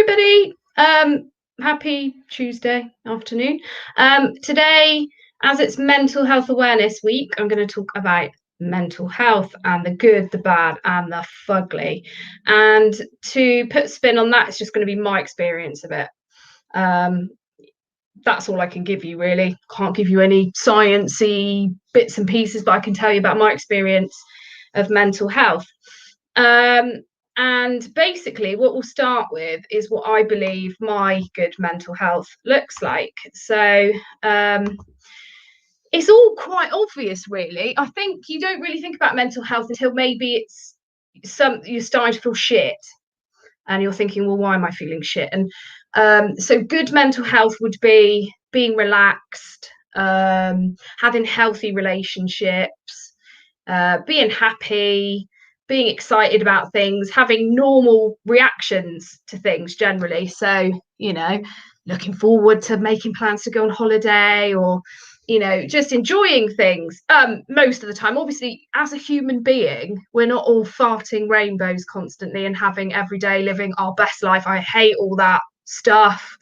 everybody. Happy Tuesday afternoon. Today, as it's Mental Health Awareness Week, I'm going to talk about mental health and the good, the bad, and the fugly. And to put spin on that, it's just going to be my experience of it. That's all I can give you, really. Can't give you any sciencey bits and pieces, but I can tell you about my experience of mental health. And basically, what we'll start with is what I believe my good mental health looks like. So it's all quite obvious, really. I think you don't really think about mental health until maybe you're starting to feel shit, and you're thinking, well, why am I feeling shit? And so good mental health would be being relaxed, having healthy relationships, being happy, being excited about things, having normal reactions to things generally. So, looking forward to making plans to go on holiday, or, just enjoying things most of the time. Obviously, as a human being, we're not all farting rainbows constantly and having every day living our best life. I hate all that stuff.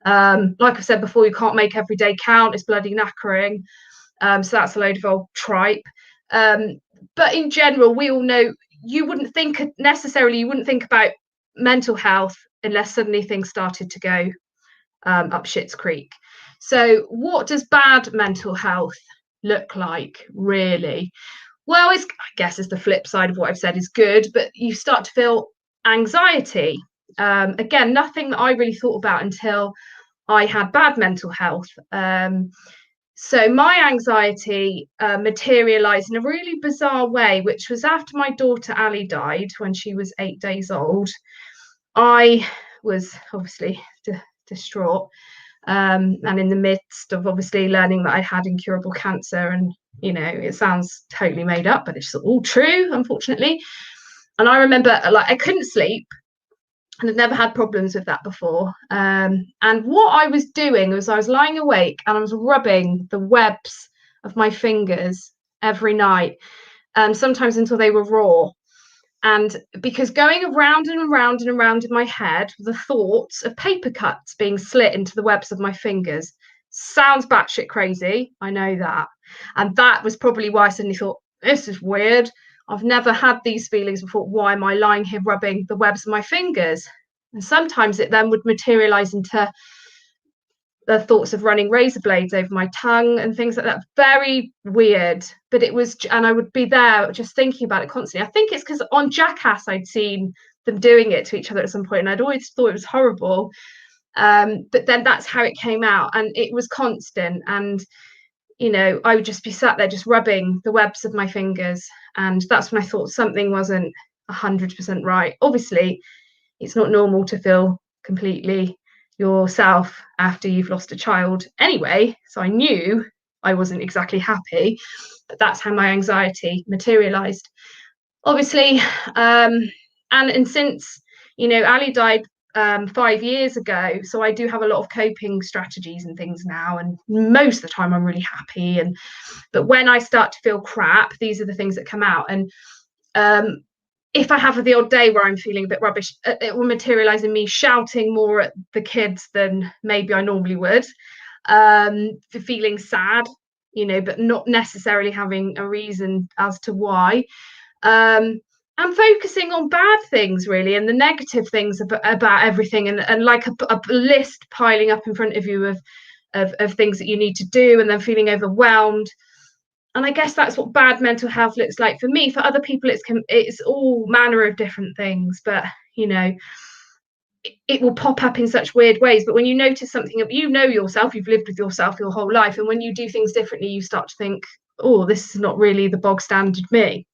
Like I said before, you can't make every day count. It's bloody knackering. So that's a load of old tripe. But in general, we all know you wouldn't think about mental health unless suddenly things started to go up shit's creek. So what does bad mental health look like, really? Well, I guess it's the flip side of what I've said is good, but you start to feel anxiety. Again, nothing that I really thought about until I had bad mental health. So my anxiety materialised in a really bizarre way, which was after my daughter Ali died when she was 8 days old. I was obviously distraught, and in the midst of obviously learning that I had incurable cancer. And, it sounds totally made up, but it's all true, unfortunately. And I remember, I couldn't sleep. And I'd never had problems with that before. And what I was doing was I was lying awake and I was rubbing the webs of my fingers every night, sometimes until they were raw. And because going around and around and around in my head, the thoughts of paper cuts being slit into the webs of my fingers sounds batshit crazy. I know that. And that was probably why I suddenly thought, this is weird. I've never had these feelings before. Why am I lying here rubbing the webs of my fingers? And sometimes it then would materialize into the thoughts of running razor blades over my tongue and things like that. Very weird. But it was, and I would be there just thinking about it constantly. I think it's because on Jackass, I'd seen them doing it to each other at some point, and I'd always thought it was horrible. But then that's how it came out, and it was constant. And I would just be sat there just rubbing the webs of my fingers. And that's when I thought something wasn't 100% right. Obviously, it's not normal to feel completely yourself after you've lost a child anyway. So I knew I wasn't exactly happy, but that's how my anxiety materialized. Obviously, and since, Ali died 5 years ago, so I do have a lot of coping strategies and things now, and most of the time I'm really happy. But when I start to feel crap, these are the things that come out. And if I have the odd day where I'm feeling a bit rubbish, it will materialize in me shouting more at the kids than maybe I normally would, for feeling sad, but not necessarily having a reason as to why. And focusing on bad things, really, and the negative things about everything, and like a list piling up in front of you of things that you need to do, and then feeling overwhelmed. And I guess that's what bad mental health looks like for me. For other people, it's all manner of different things, but it will pop up in such weird ways. But when you notice something, yourself, you've lived with yourself your whole life, and when you do things differently, you start to think, oh, this is not really the bog standard me.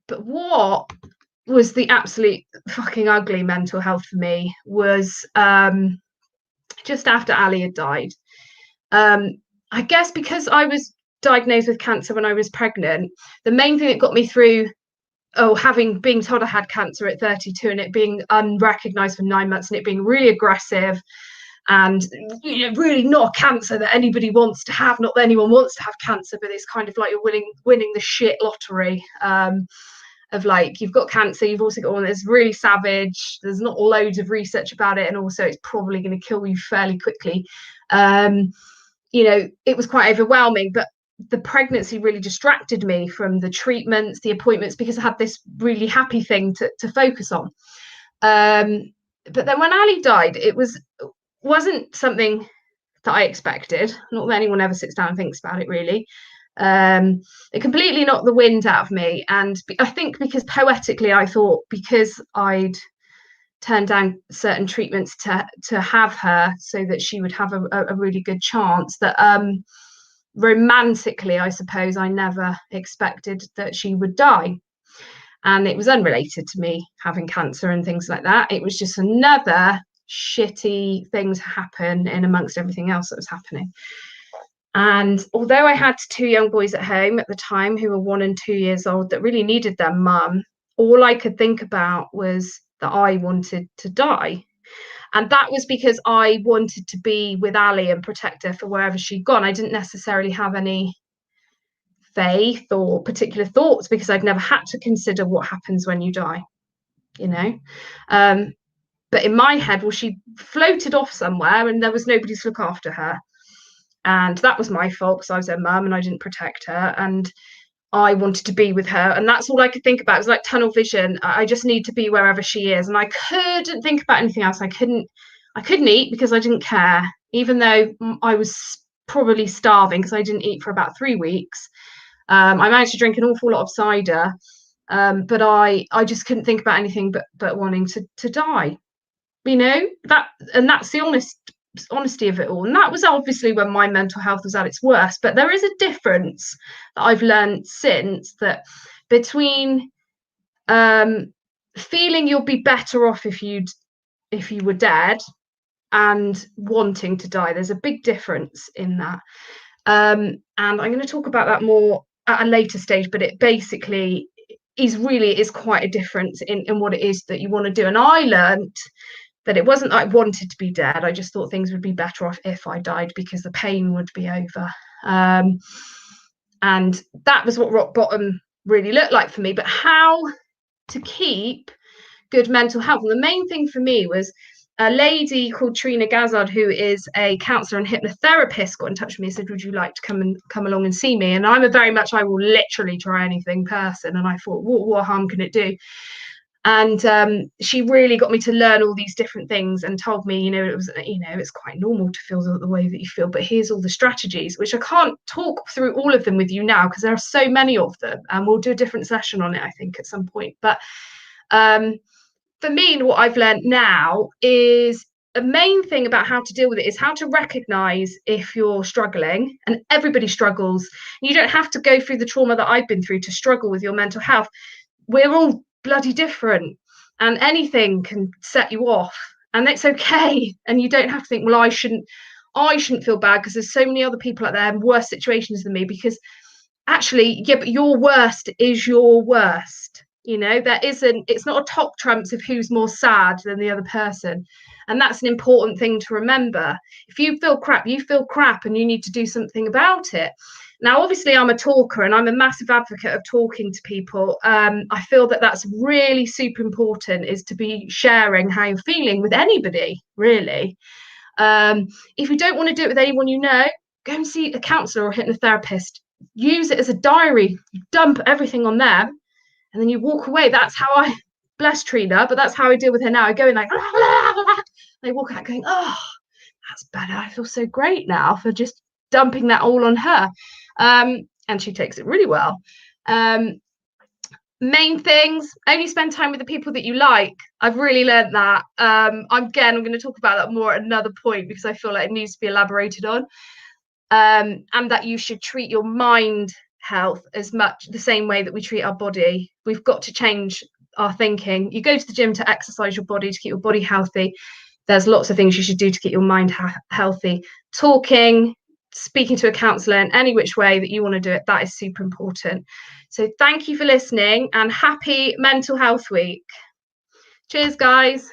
But what was the absolute fucking ugly mental health for me was just after Ali had died. I guess because I was diagnosed with cancer when I was pregnant, the main thing that got me through, being told I had cancer at 32 and it being unrecognised for 9 months and it being really aggressive and really not a cancer that anybody wants to have, not that anyone wants to have cancer, but it's kind of like you're winning the shit lottery. of like, you've got cancer, you've also got one that's really savage, there's not loads of research about it, and also it's probably going to kill you fairly quickly. You know, it was quite overwhelming, but the pregnancy really distracted me from the treatments, the appointments, because I had this really happy thing to focus on. But then when Ali died, wasn't something that I expected. Not that anyone ever sits down and thinks about it, really. It completely knocked the wind out of me. And I think because poetically, I thought because I'd turned down certain treatments to have her so that she would have a really good chance, that romantically, I suppose, I never expected that she would die. And it was unrelated to me having cancer and things like that. It was just another shitty thing to happen in amongst everything else that was happening. And although I had 2 young boys at home at the time who were 1 and 2 years old that really needed their mum, all I could think about was that I wanted to die. And that was because I wanted to be with Ali and protect her for wherever she'd gone. I didn't necessarily have any faith or particular thoughts, because I'd never had to consider what happens when you die, you know. But in my head, well, she floated off somewhere and there was nobody to look after her, and that was my fault because I was her mum and I didn't protect her, and I wanted to be with her, and that's all I could think about. It was like tunnel vision. I just need to be wherever she is, and I couldn't think about anything else. I couldn't eat because I didn't care, even though I was probably starving because I didn't eat for about 3 weeks. I managed to drink an awful lot of cider, but I just couldn't think about anything but wanting to die. You know, that's the honesty of it all. And that was obviously when my mental health was at its worst. But there is a difference that I've learned since, that between feeling you'll be better off if you were dead and wanting to die. There's a big difference in that. And I'm going to talk about that more at a later stage, but it basically is quite a difference in what it is that you want to do. And I learned that it wasn't that I wanted to be dead. I just thought things would be better off if I died, because the pain would be over. And that was what rock bottom really looked like for me. But how to keep good mental health? And the main thing for me was a lady called Trina Gazzard, who is a counsellor and hypnotherapist, got in touch with me and said, would you like to come along and see me? And I'm a very much, I will literally try anything person. And I thought, what harm can it do? And she really got me to learn all these different things and told me, it's quite normal to feel the way that you feel, but here's all the strategies, which I can't talk through all of them with you now because there are so many of them, and we'll do a different session on it, I think, at some point. But for me, what I've learned now is the main thing about how to deal with it is how to recognize if you're struggling, and everybody struggles. You don't have to go through the trauma that I've been through to struggle with your mental health. We're all bloody different, and anything can set you off, and it's okay. And you don't have to think, well, I shouldn't feel bad because there's so many other people out there in worse situations than me, because actually, yeah, but your worst is your worst. It's not a top trumps of who's more sad than the other person. And that's an important thing to remember. If you feel crap, you feel crap, and you need to do something about it. Now, obviously, I'm a talker and I'm a massive advocate of talking to people. I feel that that's really super important, is to be sharing how you're feeling with anybody, really. If you don't want to do it with anyone you know, go and see a counsellor or hypnotherapist. Use it as a diary. You dump everything on them, and then you walk away. That's how I, bless Trina, but that's how I deal with her now. I go in like, they walk out going, oh, that's better. I feel so great now for just dumping that all on her. And she takes it really well. Main things, only spend time with the people that you like. I've really learned that. I'm going to talk about that more at another point, because I feel like it needs to be elaborated on. And that you should treat your mind health as much the same way that we treat our body. We've got to change our thinking. You go to the gym to exercise your body, to keep your body healthy. There's lots of things you should do to get your mind healthy. Talking, speaking to a counsellor in any which way that you want to do it, that is super important. So thank you for listening, and happy Mental Health Week. Cheers, guys.